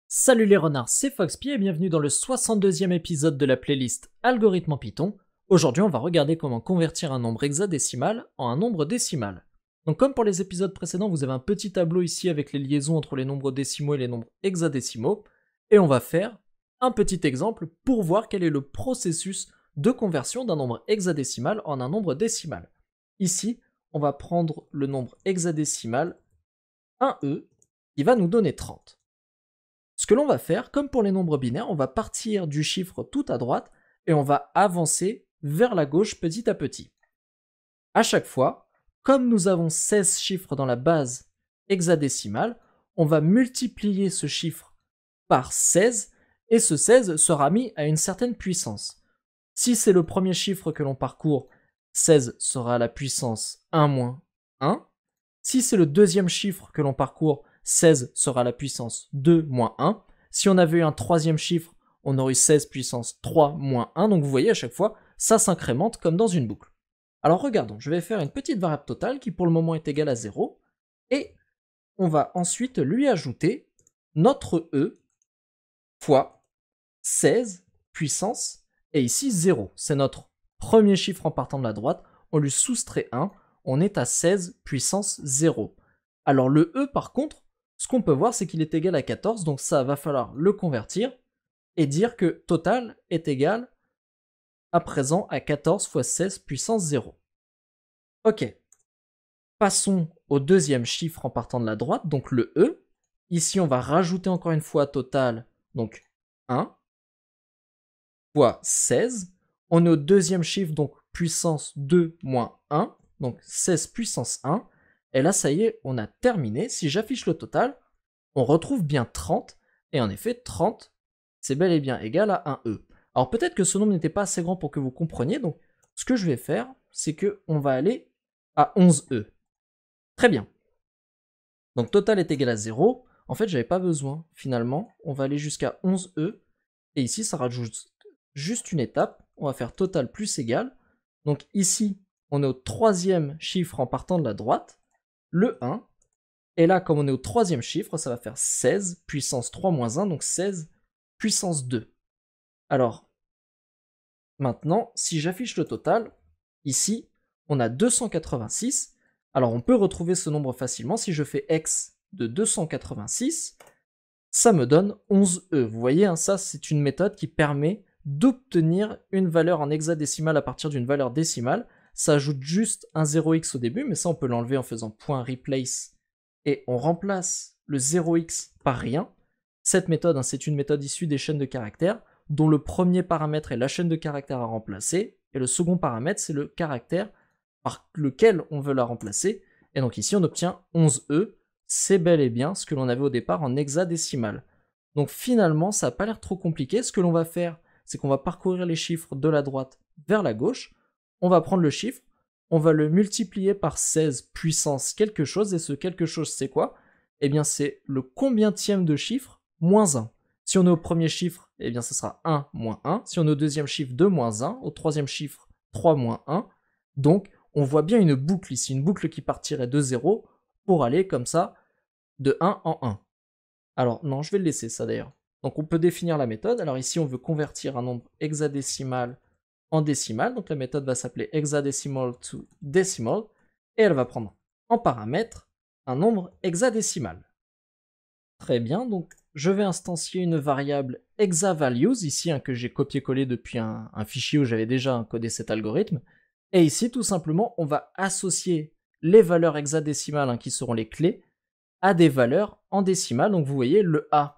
Salut les renards, c'est Foxpy et bienvenue dans le 62e épisode de la playlist Algorithme en Python. Aujourd'hui, on va regarder comment convertir un nombre hexadécimal en un nombre décimal. Donc comme pour les épisodes précédents, vous avez un petit tableau ici avec les liaisons entre les nombres décimaux et les nombres hexadécimaux, et on va faire un petit exemple pour voir quel est le processus de conversion d'un nombre hexadécimal en un nombre décimal. Ici, on va prendre le nombre hexadécimal 1e qui va nous donner 30. Ce que l'on va faire, comme pour les nombres binaires, on va partir du chiffre tout à droite et on va avancer vers la gauche petit à petit. À chaque fois, comme nous avons 16 chiffres dans la base hexadécimale, on va multiplier ce chiffre par 16 et ce 16 sera mis à une certaine puissance. Si c'est le premier chiffre que l'on parcourt, 16 sera à la puissance 1 moins 1. Si c'est le deuxième chiffre que l'on parcourt, 16 sera la puissance 2 moins 1. Si on avait eu un troisième chiffre, on aurait eu 16 puissance 3 moins 1. Donc vous voyez, à chaque fois, ça s'incrémente comme dans une boucle. Alors regardons, je vais faire une petite variable totale qui pour le moment est égale à 0. Et on va ensuite lui ajouter notre E fois 16 puissance, et ici 0. C'est notre premier chiffre en partant de la droite. On lui soustrait 1. On est à 16 puissance 0. Alors le E par contre, ce qu'on peut voir c'est qu'il est égal à 14, donc ça va falloir le convertir et dire que total est égal à présent à 14 fois 16 puissance 0. Ok, passons au deuxième chiffre en partant de la droite, donc le E. Ici on va rajouter encore une fois total, donc 1 fois 16. On est au deuxième chiffre, donc puissance 2 moins 1, donc 16 puissance 1. Et là, ça y est, on a terminé. Si j'affiche le total, on retrouve bien 30. Et en effet, 30, c'est bel et bien égal à 1 E. Alors peut-être que ce nombre n'était pas assez grand pour que vous compreniez. Donc ce que je vais faire, c'est qu'on va aller à 11 E. Très bien. Donc total est égal à 0. En fait, j'avais pas besoin. Finalement, on va aller jusqu'à 11 E. Et ici, ça rajoute juste une étape. On va faire total plus égal. Donc ici, on est au troisième chiffre en partant de la droite. Le 1, et là comme on est au troisième chiffre, ça va faire 16 puissance 3 moins 1, donc 16 puissance 2. Alors, maintenant, si j'affiche le total, ici, on a 286, alors on peut retrouver ce nombre facilement, si je fais x de 286, ça me donne 11e. Vous voyez, hein, ça c'est une méthode qui permet d'obtenir une valeur en hexadécimal à partir d'une valeur décimale. Ça ajoute juste un 0x au début, mais ça on peut l'enlever en faisant .replace et on remplace le 0x par rien. Cette méthode, hein, c'est une méthode issue des chaînes de caractères dont le premier paramètre est la chaîne de caractères à remplacer et le second paramètre c'est le caractère par lequel on veut la remplacer. Et donc ici on obtient 11e, c'est bel et bien ce que l'on avait au départ en hexadécimal. Donc finalement ça n'a pas l'air trop compliqué. Ce que l'on va faire, c'est qu'on va parcourir les chiffres de la droite vers la gauche. On va prendre le chiffre, on va le multiplier par 16 puissance quelque chose, et ce quelque chose c'est quoi? Eh bien c'est le combientième de chiffre moins 1. Si on est au premier chiffre, eh bien ce sera 1 moins 1. Si on est au deuxième chiffre, 2 moins 1. Au troisième chiffre, 3 moins 1. Donc on voit bien une boucle ici, une boucle qui partirait de 0 pour aller comme ça de 1 en 1. Alors non, je vais le laisser ça d'ailleurs. Donc on peut définir la méthode. Alors ici on veut convertir un nombre hexadécimal en décimal, donc la méthode va s'appeler hexadecimal to decimal, et elle va prendre en paramètre un nombre hexadécimal. Très bien, donc je vais instancier une variable hexaValues, ici que j'ai copié-collé depuis un fichier où j'avais déjà codé cet algorithme, et ici tout simplement on va associer les valeurs hexadécimales qui seront les clés à des valeurs en décimales. Donc vous voyez, le A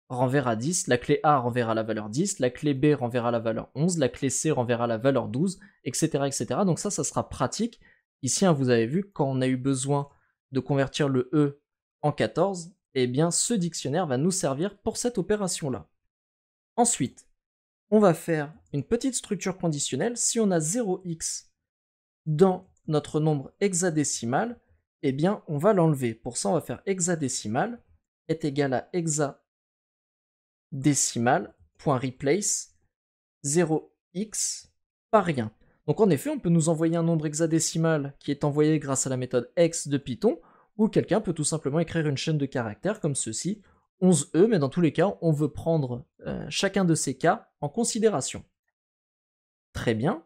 renverra 10, la clé A renverra la valeur 10, la clé B renverra la valeur 11, la clé C renverra la valeur 12, etc. etc. Donc ça sera pratique. Ici, vous avez vu, quand on a eu besoin de convertir le E en 14, eh bien ce dictionnaire va nous servir pour cette opération-là. Ensuite, on va faire une petite structure conditionnelle. Si on a 0x dans notre nombre hexadécimal, eh bien on va l'enlever. Pour ça, on va faire hexadécimal est égal à hexadécimal.replace 0x par rien. Donc en effet, on peut nous envoyer un nombre hexadécimal qui est envoyé grâce à la méthode hex de Python, ou quelqu'un peut tout simplement écrire une chaîne de caractères comme ceci, 11E, mais dans tous les cas, on veut prendre chacun de ces cas en considération. Très bien.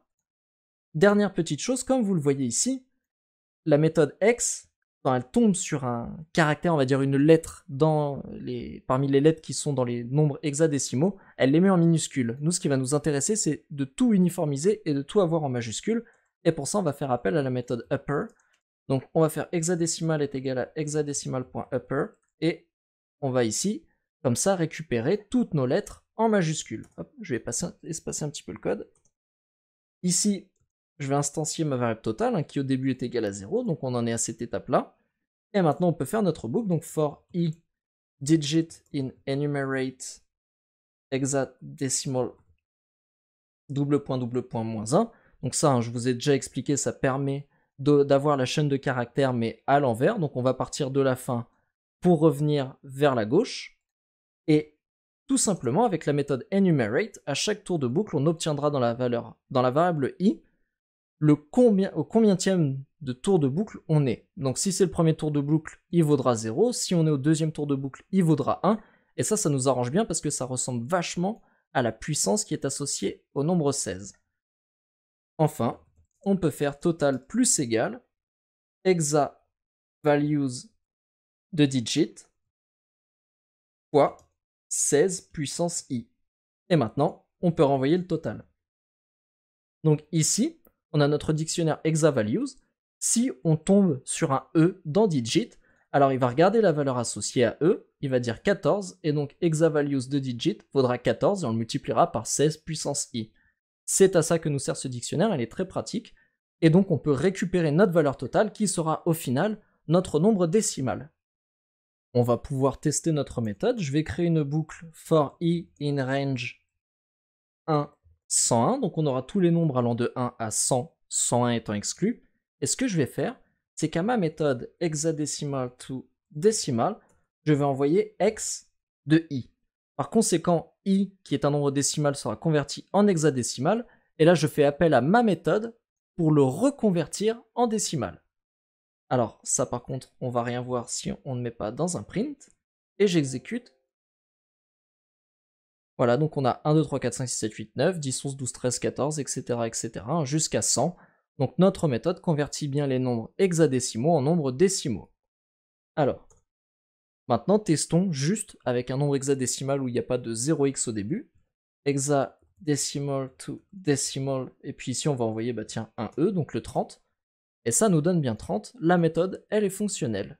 Dernière petite chose, comme vous le voyez ici, la méthode X, quand elle tombe sur un caractère, on va dire une lettre parmi les lettres qui sont dans les nombres hexadécimaux, elle les met en minuscules. Nous, ce qui va nous intéresser, c'est de tout uniformiser et de tout avoir en majuscules. Et pour ça, on va faire appel à la méthode upper. Donc, on va faire hexadécimal est égal à hexadécimal.upper. Et on va ici, comme ça, récupérer toutes nos lettres en majuscules. Hop, je vais espacer un petit peu le code. Ici, je vais instancier ma variable totale, hein, qui au début est égale à 0, donc on en est à cette étape-là. Et maintenant, on peut faire notre boucle, donc for i digit in enumerate hexadecimal -1. Donc ça, hein, je vous ai déjà expliqué, ça permet d'avoir la chaîne de caractères, mais à l'envers. Donc on va partir de la fin pour revenir vers la gauche. Et tout simplement, avec la méthode enumerate, à chaque tour de boucle, on obtiendra dans la variable i, au combienième de tour de boucle on est. Donc si c'est le premier tour de boucle, il vaudra 0. Si on est au deuxième tour de boucle, il vaudra 1. Et ça nous arrange bien parce que ça ressemble vachement à la puissance qui est associée au nombre 16. Enfin, on peut faire total plus égal hexa values de digit fois 16 puissance i. Et maintenant, on peut renvoyer le total. Donc ici, on a notre dictionnaire hexavalues. Si on tombe sur un E dans digit, alors il va regarder la valeur associée à E, il va dire 14, et donc hexavalues de digit vaudra 14, et on le multipliera par 16 puissance i. C'est à ça que nous sert ce dictionnaire, il est très pratique, et donc on peut récupérer notre valeur totale qui sera au final notre nombre décimal. On va pouvoir tester notre méthode, je vais créer une boucle for i in range 1, 101, donc on aura tous les nombres allant de 1 à 100, 101 étant exclu. Et ce que je vais faire, c'est qu'à ma méthode hexadecimal to decimal, je vais envoyer x de i. Par conséquent, i, qui est un nombre décimal, sera converti en hexadécimal, et là je fais appel à ma méthode pour le reconvertir en décimal. Alors ça par contre, on va rien voir si on ne met pas dans un print, et j'exécute. Voilà, donc on a 1, 2, 3, 4, 5, 6, 7, 8, 9, 10, 11, 12, 13, 14, etc. etc. jusqu'à 100. Donc notre méthode convertit bien les nombres hexadécimaux en nombres décimaux. Alors, maintenant testons juste avec un nombre hexadécimal où il n'y a pas de 0x au début. Hexadecimal to decimal, et puis ici on va envoyer un E, donc le 30. Et ça nous donne bien 30, la méthode elle est fonctionnelle.